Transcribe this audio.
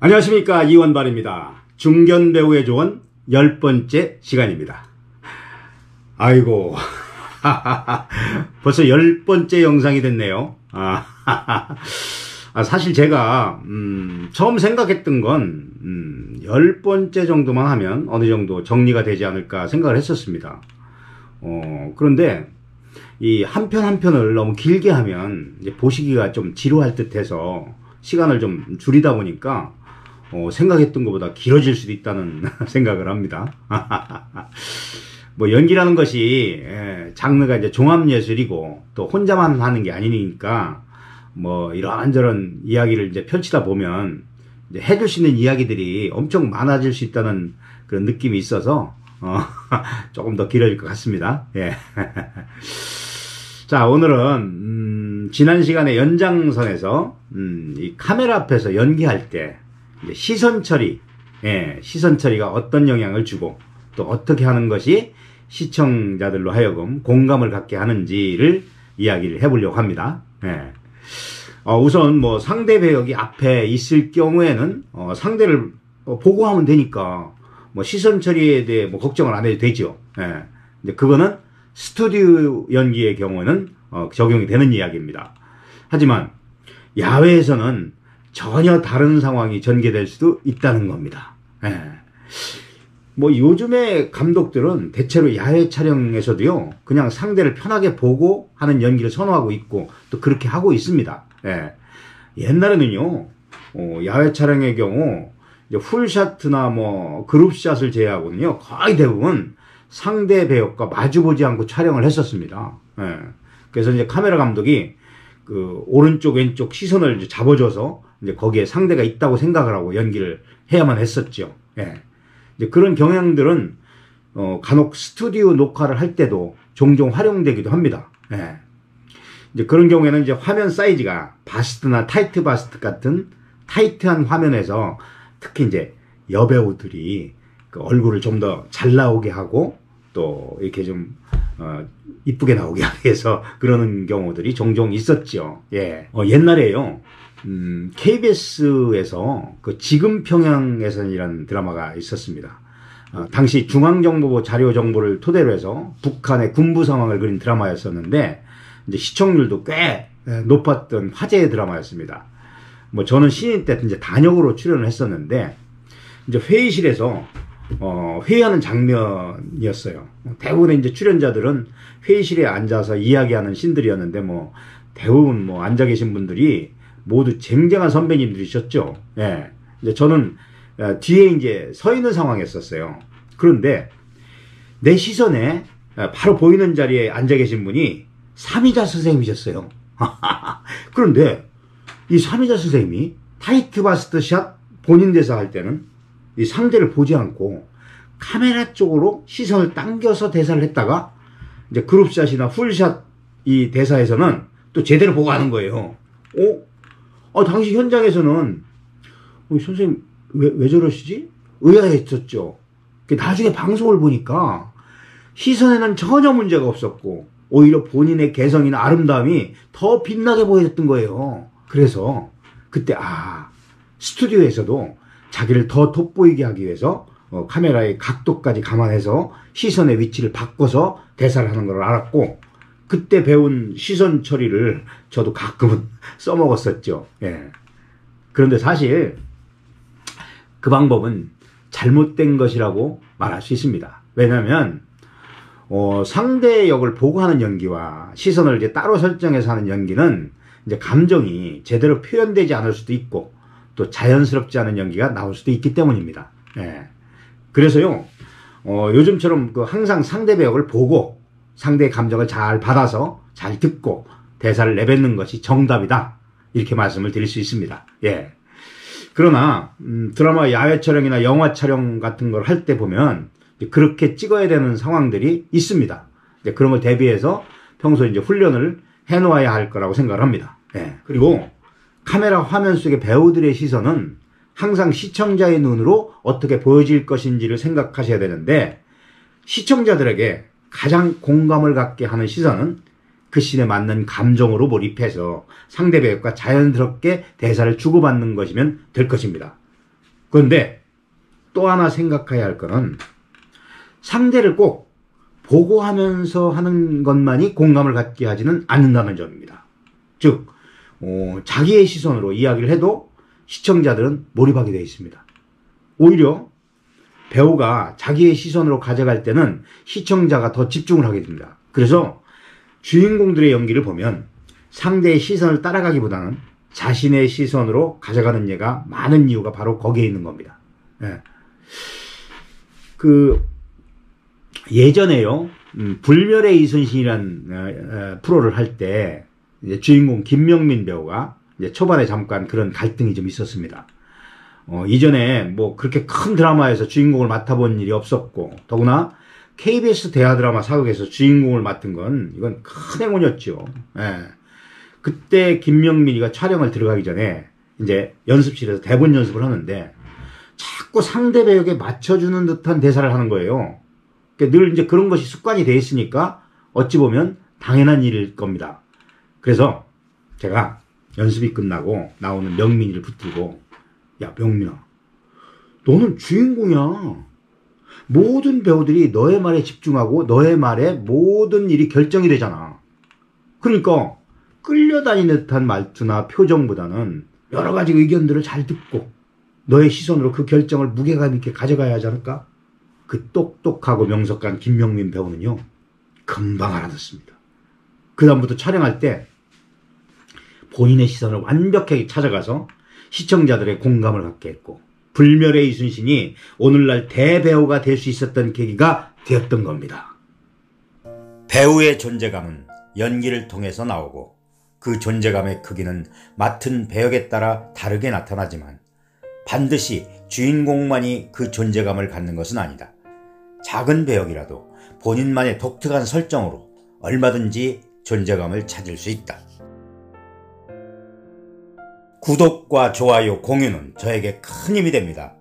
안녕하십니까, 이원발입니다. 중견배우의 조언 10번째 시간입니다. 아이고 벌써 10번째 영상이 됐네요. 사실 제가 처음 생각했던 건 10번째 정도만 하면 어느 정도 정리가 되지 않을까 생각을 했었습니다. 그런데 이 한 편 한 편을 너무 길게 하면 이제 보시기가 좀 지루할 듯 해서 시간을 좀 줄이다 보니까 생각했던 것보다 길어질 수도 있다는 생각을 합니다. 뭐 연기라는 것이 장르가 이제 종합예술이고 또 혼자만 하는 게 아니니까 뭐 이런저런 이야기를 이제 펼치다 보면 이제 해줄 수 있는 이야기들이 엄청 많아질 수 있다는 그런 느낌이 있어서 조금 더 길어질 것 같습니다. 예. 자, 오늘은 지난 시간에 연장선에서 이 카메라 앞에서 연기할 때 시선 처리, 시선 처리가 어떤 영향을 주고 또 어떻게 하는 것이 시청자들로 하여금 공감을 갖게 하는지를 이야기를 해보려고 합니다. 우선 뭐 상대 배역이 앞에 있을 경우에는 상대를 보고 하면 되니까 뭐 시선 처리에 대해 뭐 걱정을 안 해도 되죠. 근데 그거는 스튜디오 연기의 경우는 적용이 되는 이야기입니다. 하지만 야외에서는 전혀 다른 상황이 전개될 수도 있다는 겁니다. 뭐 요즘의 감독들은 대체로 야외 촬영에서도요, 그냥 상대를 편하게 보고 하는 연기를 선호하고 있고 또 그렇게 하고 있습니다. 옛날에는요, 야외 촬영의 경우 이제 풀샷이나 뭐 그룹샷을 제외하고는요, 거의 대부분 상대 배역과 마주보지 않고 촬영을 했었습니다. 그래서 이제 카메라 감독이 그 오른쪽 왼쪽 시선을 이제 잡아줘서 이제 거기에 상대가 있다고 생각을 하고 연기를 해야만 했었죠. 이제 그런 경향들은 간혹 스튜디오 녹화를 할 때도 종종 활용되기도 합니다. 이제 그런 경우에는 이제 화면 사이즈가 바스트나 타이트 바스트 같은 타이트한 화면에서 특히 이제 여배우들이 그 얼굴을 좀 더 잘 나오게 하고 또 이렇게 좀 이쁘게 나오게 하기 위해서 그러는 경우들이 종종 있었죠. 옛날에요, KBS에서 그 지금 평양에선이라는 드라마가 있었습니다. 당시 중앙정보부 자료 정보를 토대로 해서 북한의 군부 상황을 그린 드라마였었는데 이제 시청률도 꽤 높았던 화제의 드라마였습니다. 뭐 저는 신인 때 이제 단역으로 출연을 했었는데 이제 회의실에서 회의하는 장면이었어요. 대부분의 이제 출연자들은 회의실에 앉아서 이야기하는 신들이었는데 뭐 대부분 뭐 앉아 계신 분들이 모두 쟁쟁한 선배님들이셨죠. 이제 저는 뒤에 이제 서 있는 상황이었어요. 그런데 내 시선에 바로 보이는 자리에 앉아 계신 분이 삼이자 선생님이셨어요. 그런데 이 삼이자 선생님이 타이트 바스트 샷 본인 대사 할 때는 이 상대를 보지 않고 카메라 쪽으로 시선을 당겨서 대사를 했다가 이제 그룹샷이나 풀샷 이 대사에서는 또 제대로 보고 하는 거예요. 당시 현장에서는 선생님 왜 저러시지? 의아했었죠. 나중에 방송을 보니까 시선에는 전혀 문제가 없었고 오히려 본인의 개성이나 아름다움이 더 빛나게 보였던 거예요. 그래서 그때 스튜디오에서도 자기를 더 돋보이게 하기 위해서 카메라의 각도까지 감안해서 시선의 위치를 바꿔서 대사를 하는 걸 알았고 그때 배운 시선 처리를 저도 가끔은 써먹었었죠. 그런데 사실 그 방법은 잘못된 것이라고 말할 수 있습니다. 왜냐하면 상대 역을 보고 하는 연기와 시선을 이제 따로 설정해서 하는 연기는 이제 감정이 제대로 표현되지 않을 수도 있고 또 자연스럽지 않은 연기가 나올 수도 있기 때문입니다. 그래서요, 요즘처럼 항상 상대 배역을 보고 상대의 감정을 잘 받아서 잘 듣고 대사를 내뱉는 것이 정답이다. 이렇게 말씀을 드릴 수 있습니다. 그러나 드라마 야외 촬영이나 영화 촬영 같은 걸 할 때 보면 그렇게 찍어야 되는 상황들이 있습니다. 그런 걸 대비해서 평소에 이제 훈련을 해놓아야 할 거라고 생각을 합니다. 그리고 카메라 화면 속의 배우들의 시선은 항상 시청자의 눈으로 어떻게 보여질 것인지를 생각하셔야 되는데 시청자들에게 가장 공감을 갖게 하는 시선은 그 씬에 맞는 감정으로 몰입해서 상대 배역과 자연스럽게 대사를 주고받는 것이면 될 것입니다. 그런데 또 하나 생각해야 할 거는 상대를 꼭 보고하면서 하는 것만이 공감을 갖게 하지는 않는다는 점입니다. 즉 자기의 시선으로 이야기를 해도 시청자들은 몰입하게 되어 있습니다. 오히려 배우가 자기의 시선으로 가져갈 때는 시청자가 더 집중을 하게 됩니다. 그래서 주인공들의 연기를 보면 상대의 시선을 따라가기보다는 자신의 시선으로 가져가는 예가 많은 이유가 바로 거기에 있는 겁니다. 예. 예전에요, 불멸의 이순신이란 프로를 할 때 주인공 김명민 배우가 이제 초반에 잠깐 그런 갈등이 좀 있었습니다. 이전에 뭐 그렇게 큰 드라마에서 주인공을 맡아본 일이 없었고, 더구나 KBS 대하 드라마 사극에서 주인공을 맡은 건 이건 큰 행운이었죠. 예. 그때 김명민이가 촬영을 들어가기 전에 이제 연습실에서 대본 연습을 하는데 자꾸 상대 배역에 맞춰주는 듯한 대사를 하는 거예요. 그러니까 늘 이제 그런 것이 습관이 돼 있으니까 어찌 보면 당연한 일일 겁니다. 그래서 제가 연습이 끝나고 나오는 명민이를 붙들고, 야 명민아, 너는 주인공이야. 모든 배우들이 너의 말에 집중하고 너의 말에 모든 일이 결정이 되잖아. 그러니까 끌려다니는 듯한 말투나 표정보다는 여러 가지 의견들을 잘 듣고 너의 시선으로 그 결정을 무게감 있게 가져가야 하지 않을까? 그 똑똑하고 명석한 김명민 배우는요, 금방 알아듣습니다. 그 다음부터 촬영할 때 본인의 시선을 완벽하게 찾아가서 시청자들의 공감을 갖게 했고, 불멸의 이순신이 오늘날 대배우가 될 수 있었던 계기가 되었던 겁니다. 배우의 존재감은 연기를 통해서 나오고 그 존재감의 크기는 맡은 배역에 따라 다르게 나타나지만 반드시 주인공만이 그 존재감을 갖는 것은 아니다. 작은 배역이라도 본인만의 독특한 설정으로 얼마든지 존재감을 찾을 수 있다. 구독과 좋아요, 공유는 저에게 큰 힘이 됩니다.